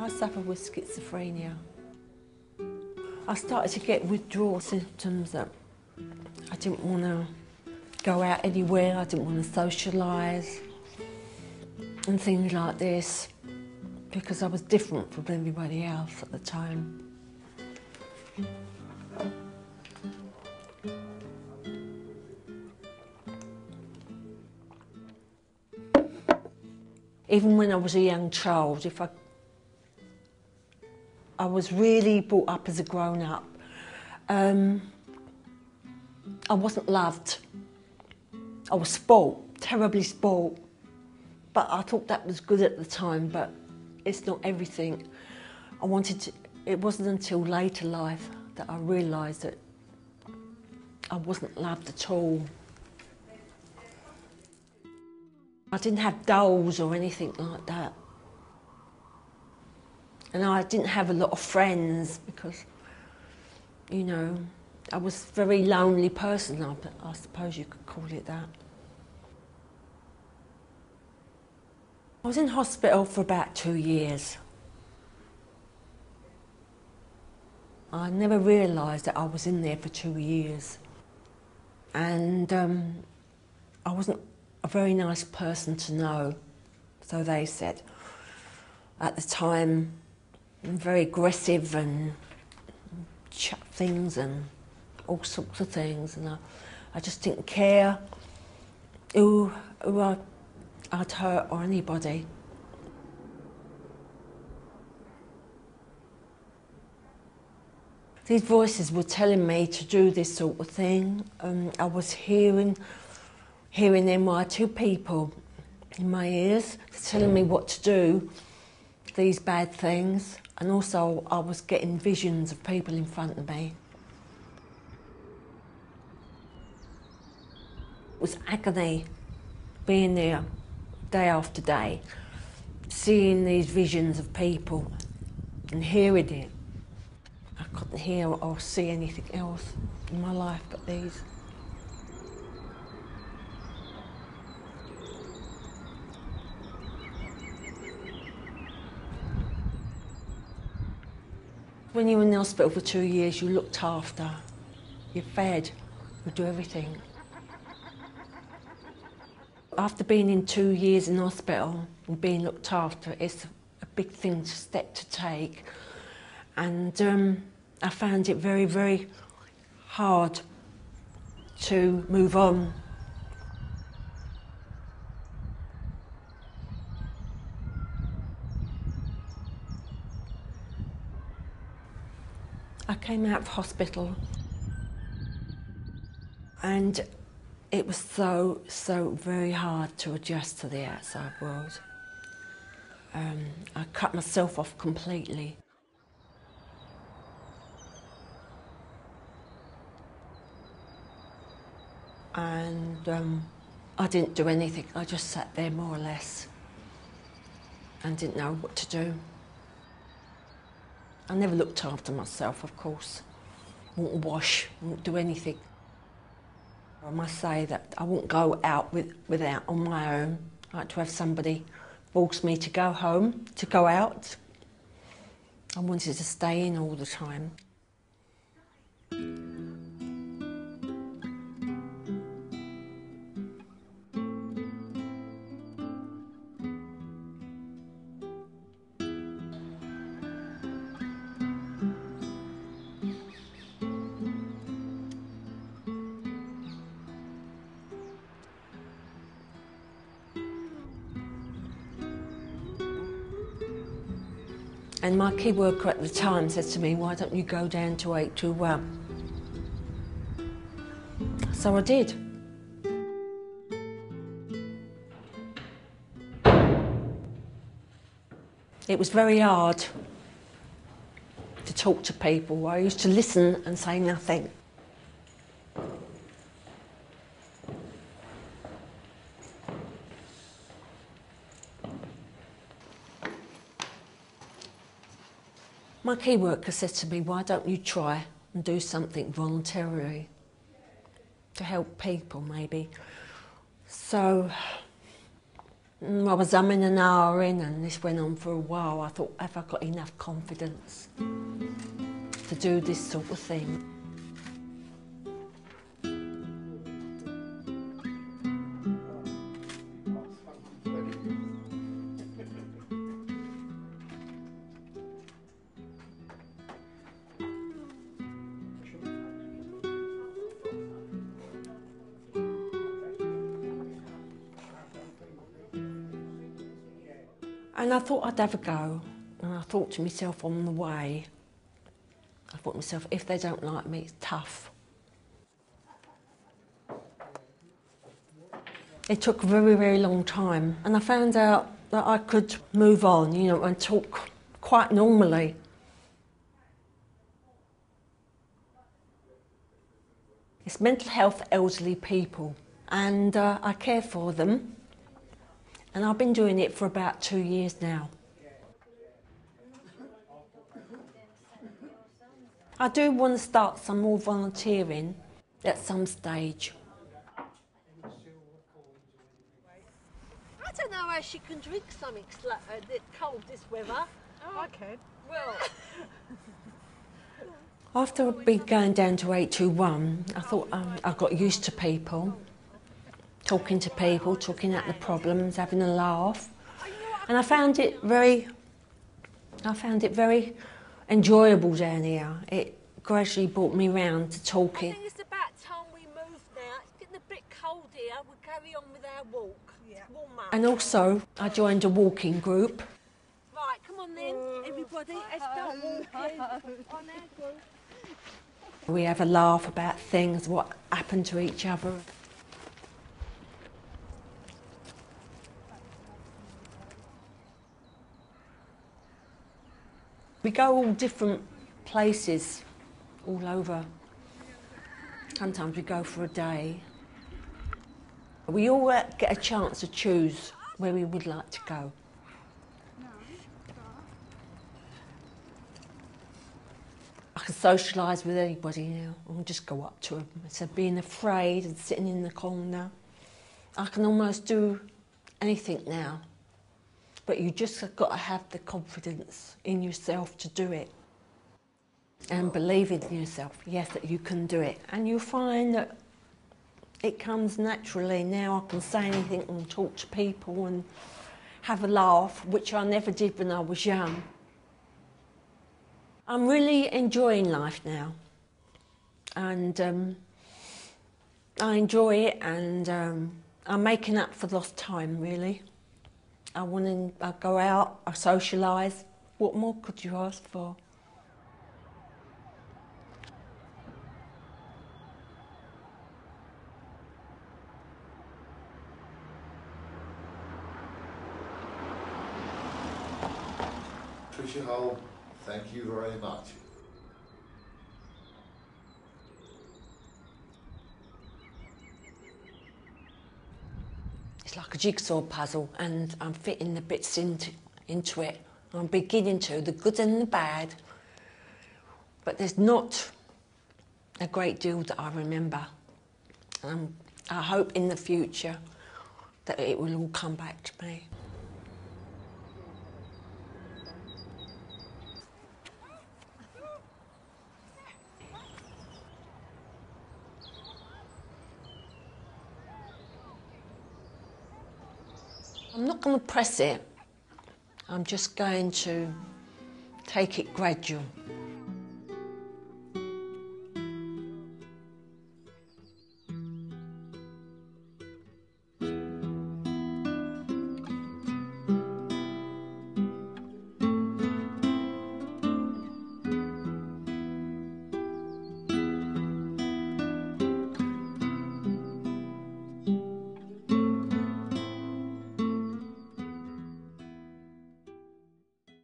I suffer with schizophrenia. I started to get withdrawal symptoms that I didn't want to go out anywhere, I didn't want to socialise and things like this because I was different from everybody else at the time. Even when I was a young child, I was really brought up as a grown-up. I wasn't loved. I was spoilt, terribly spoilt. But I thought that was good at the time, but it's not everything. It wasn't until later life that I realised that I wasn't loved at all. I didn't have dolls or anything like that. And I didn't have a lot of friends because, you know, I was a very lonely person, I suppose you could call it that. I was in hospital for about 2 years. I never realised that I was in there for 2 years. And I wasn't a very nice person to know, so they said. At the time, I'm very aggressive and chuck things and all sorts of things, and I just didn't care who I'd hurt or anybody. These voices were telling me to do this sort of thing. I was hearing them were two people in my ears telling me what to do, these bad things, and also I was getting visions of people in front of me. It was agony being there day after day, seeing these visions of people and hearing it. I couldn't hear or see anything else in my life but these. When you were in the hospital for 2 years, you looked after, you fed, you do everything. After being in 2 years in hospital and being looked after, it's a big step to take. And I found it very, very hard to move on. I came out of hospital and it was so very hard to adjust to the outside world. I cut myself off completely. And I didn't do anything, I just sat there more or less and didn't know what to do. I never looked after myself, of course. I wouldn't wash, I wouldn't do anything. I must say that I wouldn't go out without on my own. I like to have somebody force me to go home, to go out. I wanted to stay in all the time. And my key worker at the time said to me, why don't you go down to 821? So I did. It was very hard to talk to people. I used to listen and say nothing. My key worker said to me, why don't you try and do something voluntarily to help people, maybe. So I was umming and ahhing, and this went on for a while. I thought, have I got enough confidence to do this sort of thing? And I thought I'd have a go, and I thought to myself on the way, I thought to myself, if they don't like me, it's tough. It took a very, very long time, and I found out that I could move on, you know, and talk quite normally. It's mental health elderly people, and I care for them. And I've been doing it for about 2 years now. I do want to start some more volunteering at some stage. I don't know how she can drink something cold this weather. Oh, I can. Well, After I'd been going down to 821, I thought I got used to people, talking to people, talking out the problems, having a laugh. And I found it very enjoyable down here. It gradually brought me round to I talking. think it's about time we move now. It's getting a bit cold here. We'll carry on with our walk. Yeah. Warm up. And also, I joined a walking group. Right, come on then, everybody. Let's start walking on our group. We have a laugh about things, what happened to each other. We go all different places all over. Sometimes we go for a day. We all get a chance to choose where we would like to go. I can socialise with anybody now. I can just go up to them. Instead of being afraid and sitting in the corner. I can almost do anything now. But you just have got to have the confidence in yourself to do it. And believe in yourself, yes, that you can do it. And you'll find that it comes naturally. Now I can say anything and talk to people and have a laugh, which I never did when I was young. I'm really enjoying life now. And I enjoy it, and I'm making up for lost time, really. I go out, I socialise. What more could you ask for? Trish, thank you very much. It's like a jigsaw puzzle, and I'm fitting the bits into it. I'm beginning to, the good and the bad. But there's not a great deal that I remember. I hope in the future that it will all come back to me. I'm not going to press it. I'm just going to take it gradual.